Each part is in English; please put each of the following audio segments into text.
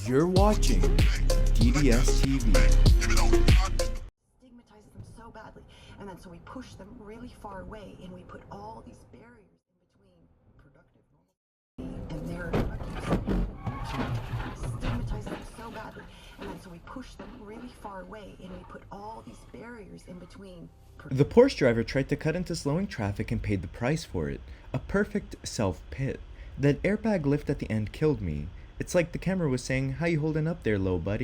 You're watching DDS TV. Stigmatizes them so badly, and then so we push them really far away, and we put all these barriers in between productive and their stigmatizes them so badly, and then so we push them really far away, and we put all these barriers in between. The Porsche driver tried to cut into slowing traffic and paid the price for it. A perfect self-pit. That airbag lift at the end killed me. It's like the camera was saying, "How you holding up there, low buddy?"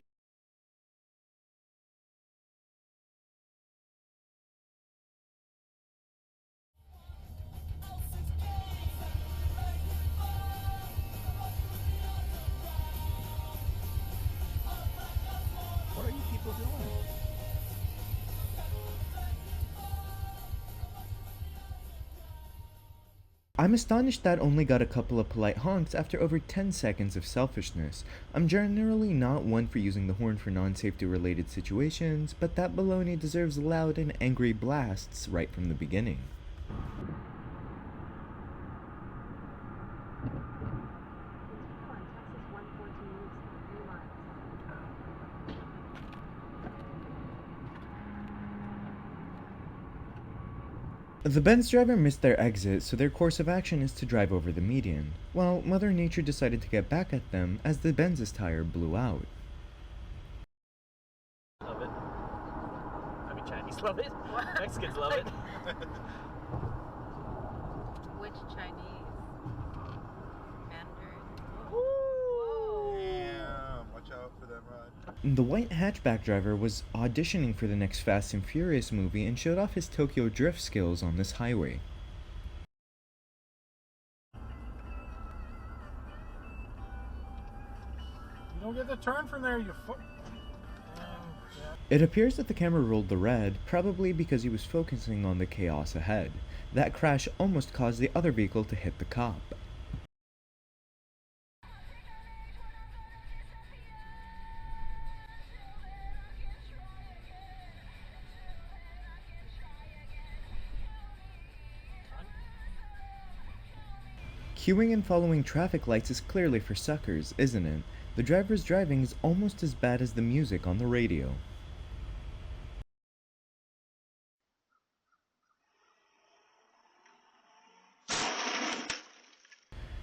What are you people doing? I'm astonished that only got a couple of polite honks after over 10 seconds of selfishness. I'm generally not one for using the horn for non-safety related situations, but that baloney deserves loud and angry blasts right from the beginning. The Benz driver missed their exit, so their course of action is to drive over the median, while Mother Nature decided to get back at them as the Benz's tire blew out. Love it. I mean, Chinese love it. Mexicans love it. Which Chinese? Mandarin. Damn, watch out for them, Rod. The white hatchback driver was auditioning for the next Fast and Furious movie and showed off his Tokyo drift skills on this highway. You don't get the turn from there, you fuck. It appears that the camera rolled the red, probably because he was focusing on the chaos ahead. That crash almost caused the other vehicle to hit the cop. Queuing and following traffic lights is clearly for suckers, isn't it? The driver's driving is almost as bad as the music on the radio.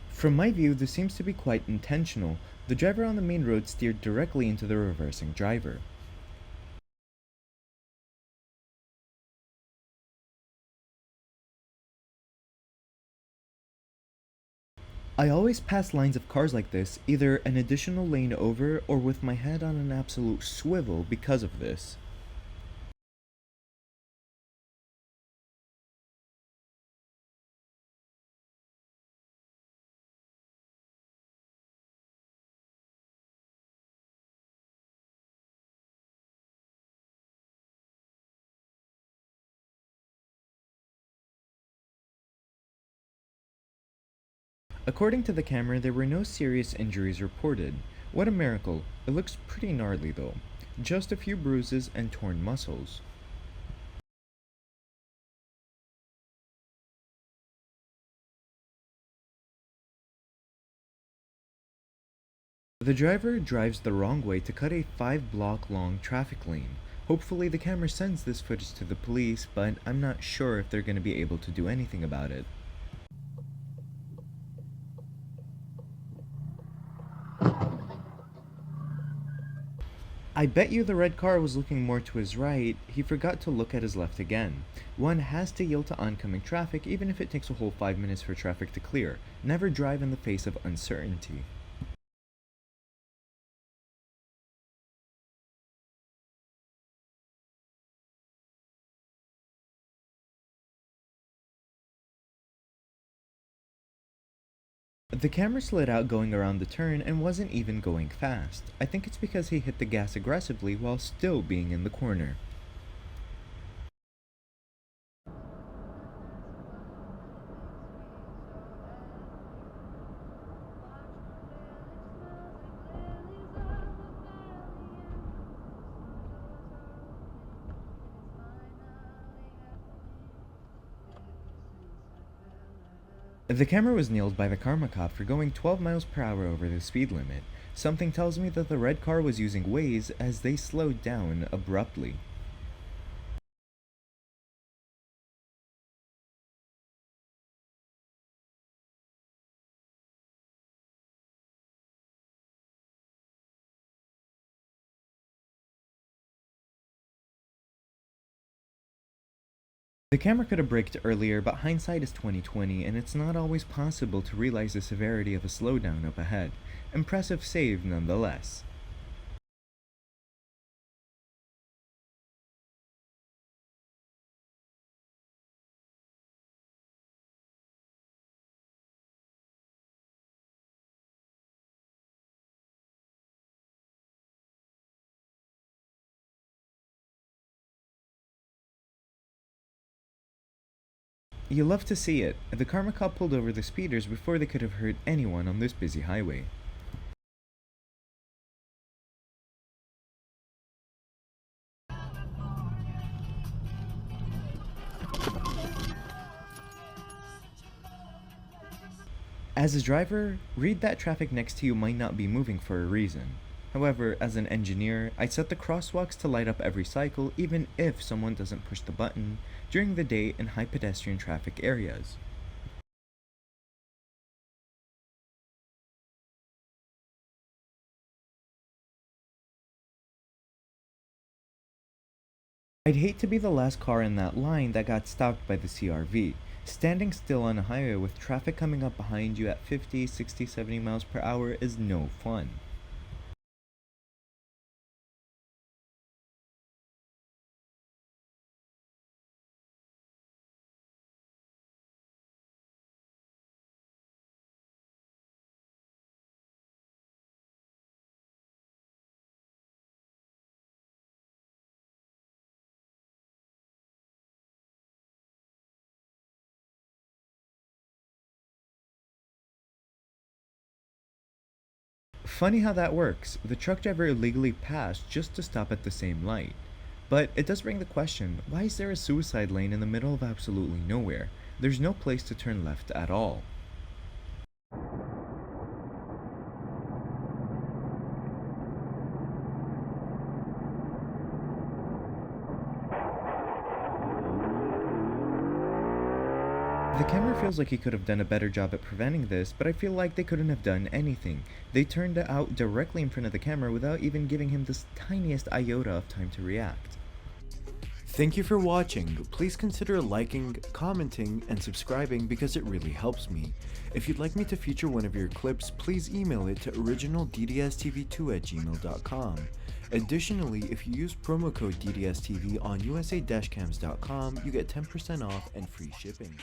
From my view, this seems to be quite intentional. The driver on the main road steered directly into the reversing driver. I always pass lines of cars like this, either an additional lane over or with my head on an absolute swivel because of this. According to the camera, there were no serious injuries reported. What a miracle. It looks pretty gnarly though. Just a few bruises and torn muscles. The driver drives the wrong way to cut a 5-block long traffic lane. Hopefully the camera sends this footage to the police, but I'm not sure if they're going to be able to do anything about it. I bet you the red car was looking more to his right. He forgot to look at his left again. One has to yield to oncoming traffic even if it takes a whole 5 minutes for traffic to clear. Never drive in the face of uncertainty. The camera slid out going around the turn and wasn't even going fast. I think it's because he hit the gas aggressively while still being in the corner. The camera was nailed by the karma cop for going 12 miles per hour over the speed limit. Something tells me that the red car was using Waze as they slowed down abruptly. The camera could have braked earlier, but hindsight is 2020 and it's not always possible to realize the severity of a slowdown up ahead. Impressive save nonetheless. You love to see it. The karma cop pulled over the speeders before they could have hurt anyone on this busy highway. As a driver, read that traffic next to you might not be moving for a reason. However, as an engineer, I set the crosswalks to light up every cycle even if someone doesn't push the button during the day in high pedestrian traffic areas. I'd hate to be the last car in that line that got stopped by the CRV. Standing still on a highway with traffic coming up behind you at 50, 60, 70 miles per hour is no fun. Funny how that works. The truck driver illegally passed just to stop at the same light. But it does bring the question, why is there a suicide lane in the middle of absolutely nowhere? There's no place to turn left at all. The camera feels like he could have done a better job at preventing this, but I feel like they couldn't have done anything. They turned out directly in front of the camera without even giving him the tiniest iota of time to react. Thank you for watching. Please consider liking, commenting, and subscribing because it really helps me. If you'd like me to feature one of your clips, please email it to originalddstv2@gmail.com. Additionally, if you use promo code DDSTV on usa-cams.com, you get 10% off and free shipping.